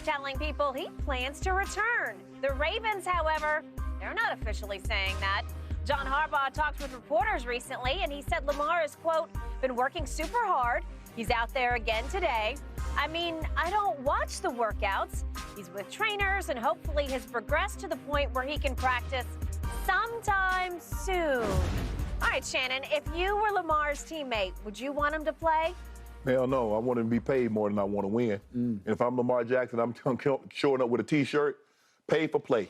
telling people he plans to return. The Ravens, however, they're not officially saying that. John Harbaugh talked with reporters recently, and he said Lamar has, quote, been working super hard. He's out there again today. I mean, I don't watch the workouts. He's with trainers and hopefully has progressed to the point where he can practice sometime soon. All right, Shannon, if you were Lamar's teammate, would you want him to play? Hell no. I want him to be paid more than I want to win. And if I'm Lamar Jackson, I'm showing up with a T-shirt, paid for play.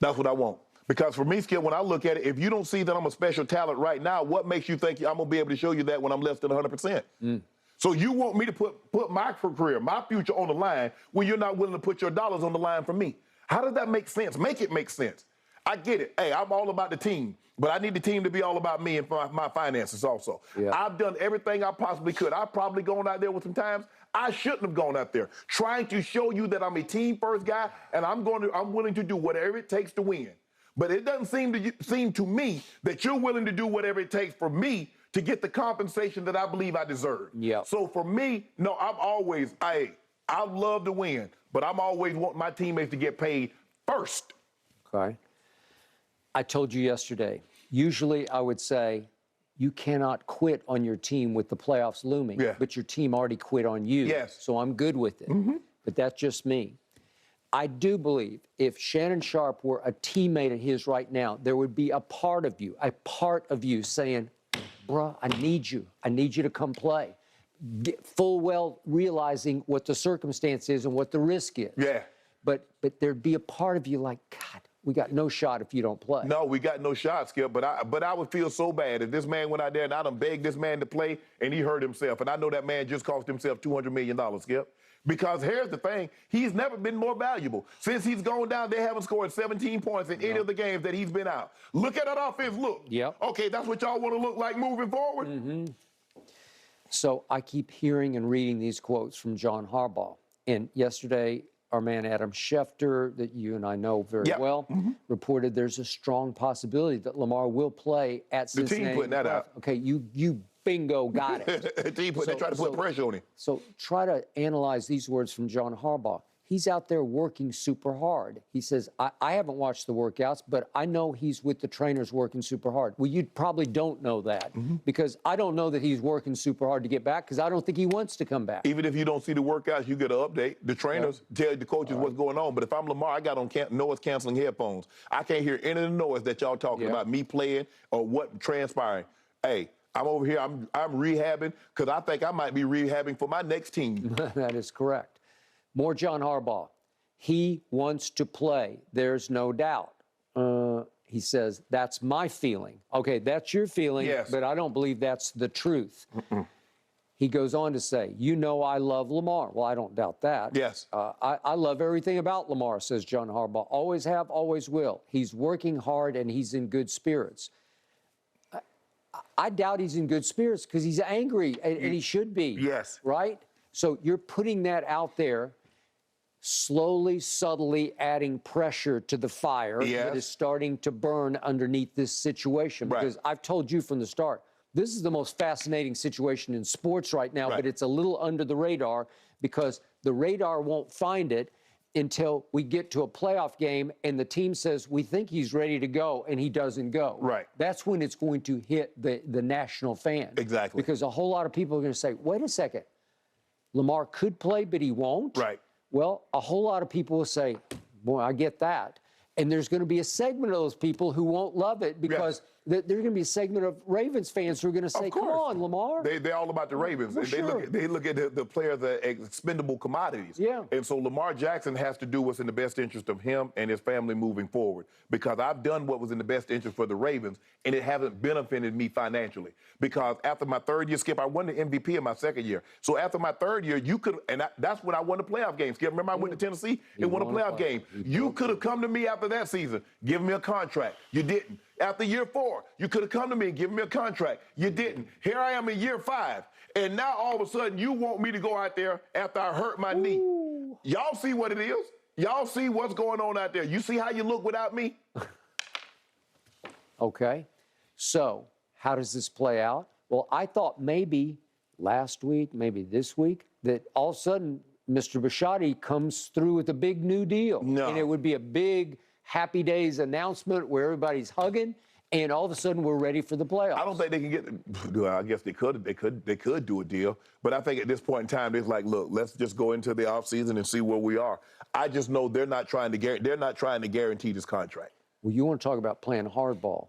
That's what I want. Because for me, Skip, when I look at it, if you don't see that I'm a special talent right now, what makes you think I'm going to be able to show you that when I'm less than 100%? So you want me to put my career, my future on the line when you're not willing to put your dollars on the line for me? How does that make sense? Make it make sense. I get it. Hey, I'm all about the team, but I need the team to be all about me and my finances also. Yeah. I've done everything I possibly could. I've probably gone out there with some times I shouldn't have gone out there, trying to show you that I'm a team-first guy, and I'm willing to do whatever it takes to win. But it doesn't seem to me that you're willing to do whatever it takes for me to get the compensation that I believe I deserve. Yeah. So for me, no, I love to win, but I'm always wanting my teammates to get paid first. Okay. I told you yesterday, usually I would say you cannot quit on your team with the playoffs looming, but your team already quit on you. Yes. So I'm good with it. But that's just me. I do believe if Shannon Sharpe were a teammate of his right now, there would be a part of you saying, bruh, I need you. I need you to come play. Full well realizing what the circumstance is and what the risk is. Yeah. But there'd be a part of you like, God, we got no shot if you don't play. No, we got no shot, Skip, but I would feel so bad if this man went out there and I done begged this man to play and he hurt himself. And I know that man just cost himself $200 million, Skip. Because here's the thing, he's never been more valuable. Since he's gone down, they haven't scored 17 points in any of the games that he's been out. Look at that offense, look. Yep. Okay, that's what y'all want to look like moving forward? So I keep hearing and reading these quotes from John Harbaugh. And yesterday, our man Adam Schefter, that you and I know very well, reported there's a strong possibility that Lamar will play at Cincinnati. The team putting that out. Okay, you bingo got it. They try to put pressure on him. So try to analyze these words from John Harbaugh. He's out there working super hard. He says, I haven't watched the workouts, but I know he's with the trainers working super hard. Well, you probably don't know that because I don't know that he's working super hard to get back because I don't think he wants to come back. Even if you don't see the workouts, you get an update. The trainers tell the coaches what's going on. But if I'm Lamar, I got on noise canceling headphones. I can't hear any of the noise that y'all talking about me playing or what transpiring. Hey, I'm over here, I'm rehabbing because I think I might be rehabbing for my next team. That is correct. More John Harbaugh. He wants to play. There's no doubt. He says, that's my feeling. Okay, that's your feeling, but I don't believe that's the truth. He goes on to say, you know I love Lamar. Well, I don't doubt that. Yes. I love everything about Lamar, says John Harbaugh. Always have, always will. He's working hard and he's in good spirits. I doubt he's in good spirits because he's angry, and he should be. Yes. Right? So you're putting that out there, slowly, subtly adding pressure to the fire that is starting to burn underneath this situation. Because I've told you from the start, this is the most fascinating situation in sports right now, but it's a little under the radar because the radar won't find it until we get to a playoff game and the team says, we think he's ready to go, and he doesn't go. Right. That's when it's going to hit the national fan. Exactly. Because a whole lot of people are going to say, wait a second, Lamar could play, but he won't? Right. Well, a whole lot of people will say, boy, I get that. And there's going to be a segment of those people who won't love it because there's going to be a segment of Ravens fans who are going to say, come on, Lamar. They're all about the Ravens. Well, they look at the players as expendable commodities. Yeah. And so Lamar Jackson has to do what's in the best interest of him and his family moving forward. Because I've done what was in the best interest for the Ravens, and it hasn't benefited me financially. Because after my third year, Skip, I won the MVP in my second year. So after my third year, you could, and that's when I won the playoff game. Skip, remember I went to Tennessee and won a playoff game. You could have come to me after that season, given me a contract. You didn't. After year 4, you could have come to me and given me a contract. You didn't. Here I am in year 5, and now all of a sudden you want me to go out there after I hurt my knee. Y'all see what it is? Y'all see what's going on out there? You see how you look without me? Okay. So how does this play out? Well, I thought maybe last week, maybe this week, that all of a sudden Mr. Bisciotti comes through with a big new deal. No. And it would be a big Happy Days announcement where everybody's hugging, and all of a sudden we're ready for the playoffs. I don't think they can get. Well, I guess they could do a deal, but I think at this point in time, it's like, look, let's just go into the offseason and see where we are. I just know they're not trying to guarantee this contract. Well, you want to talk about playing hardball.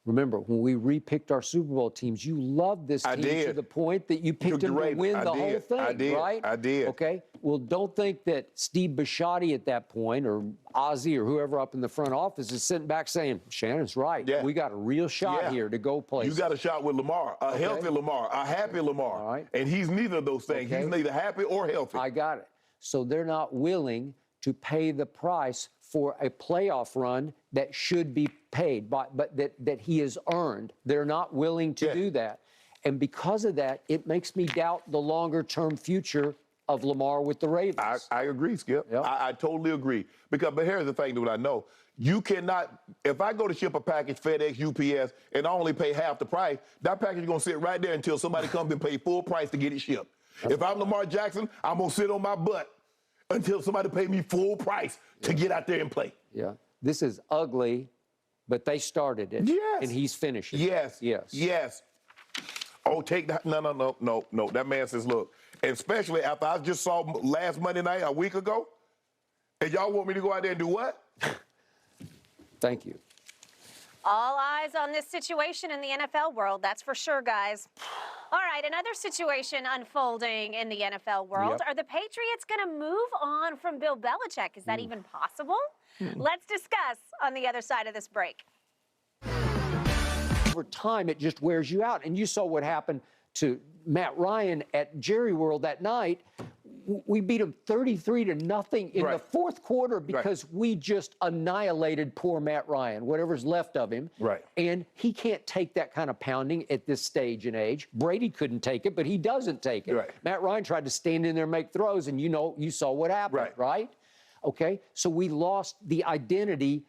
Remember, when we repicked our Super Bowl teams, you loved this team to the point that you picked them to win the whole thing, right? I did. Okay. Well, don't think that Steve Bisciotti at that point, or Ozzie, or whoever up in the front office is sitting back saying, Shannon's right. Yeah. We got a real shot here to go places. You got a shot with Lamar, a healthy Lamar, a happy Lamar. All right. And he's neither of those things. He's neither happy or healthy. I got it. So they're not willing to pay the price for a playoff run that should be paid, but that he has earned. They're not willing to do that. And because of that, it makes me doubt the longer-term future of Lamar with the Ravens. I agree, Skip. Yep. I totally agree. But here's the thing that I know. You cannot, if I go to ship a package, FedEx, UPS, and I only pay half the price, that package is going to sit right there until somebody comes and pay full price to get it shipped. If I'm Lamar Jackson, I'm going to sit on my butt until somebody pay me full price to get out there and play. Yeah. This is ugly, but they started it. Yes. And he's finishing. Yes. Yes. Yes. Oh, take that. No. That man says, look, and especially after I just saw last Monday night, a week ago, and y'all want me to go out there and do what? Thank you. All eyes on this situation in the NFL world, that's for sure, guys. All right, another situation unfolding in the NFL world. Are the Patriots going to move on from Bill Belichick? Is that even possible? Let's discuss on the other side of this break. Over time, it just wears you out. And you saw what happened to Matt Ryan at Jerry World that night. We beat him 33-0 in the fourth quarter because we just annihilated poor Matt Ryan, whatever's left of him. Right. And he can't take that kind of pounding at this stage and age. Brady couldn't take it, but he doesn't take it. Right. Matt Ryan tried to stand in there and make throws, and you saw what happened, right? Okay, so we lost the identity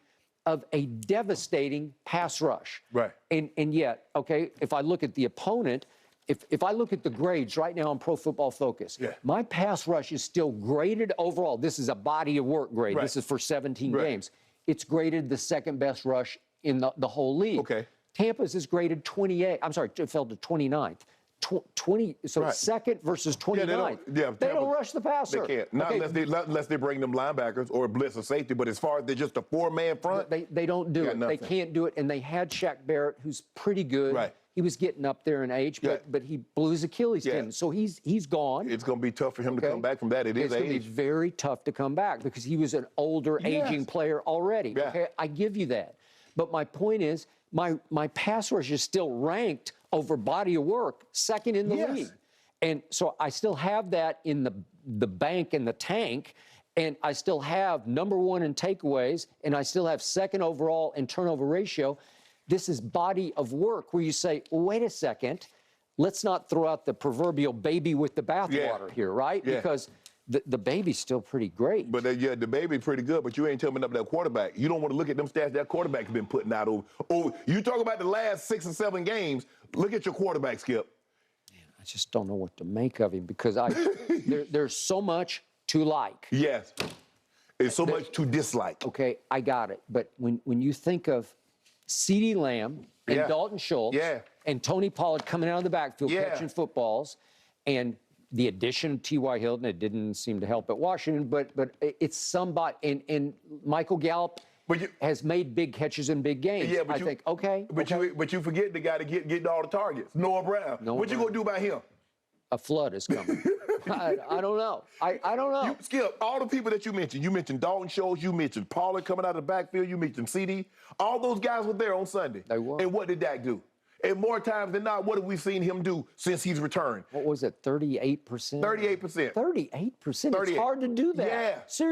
of a devastating pass rush. Right. And yet, okay, if I look at the opponent, if I look at the grades right now on Pro Football Focus, my pass rush is still graded overall. This is a body of work grade. This is for 17 games. It's graded the second best rush in the whole league. Okay. Tampa's is graded 28. I'm sorry, it fell to 29th. 20, so second versus 29th. They don't rush the passer. They can't. Not unless they bring them linebackers or blitz or safety, but as far as they're just a four-man front. They don't do it. They can't do it. And they had Shaq Barrett, who's pretty good. Right. He was getting up there in age, but he blew his Achilles tendon. So he's gone. It's going to be tough for him to come back from that. It's going to be very tough to come back because he was an older, aging player already. Okay, I give you that. But my point is, my pass rush is still ranked over body of work, second in the league. And so I still have that in the bank and the tank, and I still have number one in takeaways, and I still have second overall in turnover ratio. This is body of work where you say, well, wait a second, let's not throw out the proverbial baby with the bathwater here, right? Because the baby's still pretty great. But the baby's pretty good, but you ain't telling me nothing about that quarterback. You don't want to look at them stats that quarterback's been putting out over. You talk about the last 6 or 7 games, look at your quarterback, Skip. Man, I just don't know what to make of him because there's so much to like. Yes. There's so much to dislike. Okay, I got it. But when you think of CeeDee Lamb and Dalton Schultz and Tony Pollard coming out of the backfield catching footballs, and the addition of T.Y. Hilton, it didn't seem to help at Washington, but it's somebody, and Michael Gallup has made big catches in big games. Yeah, but I think, okay. But you forget the guy to get all the targets, Noah Brown. What you going to do about him? A flood is coming. I don't know. I don't know. Skip, all the people that you mentioned Dalton Schultz, you mentioned Pollard coming out of the backfield, you mentioned CeeDee. All those guys were there on Sunday. They were. And what did Dak do? And more times than not, what have we seen him do since he's returned? What was it, 38%? 38%. 38%? It's hard to do that. Yeah. Seriously.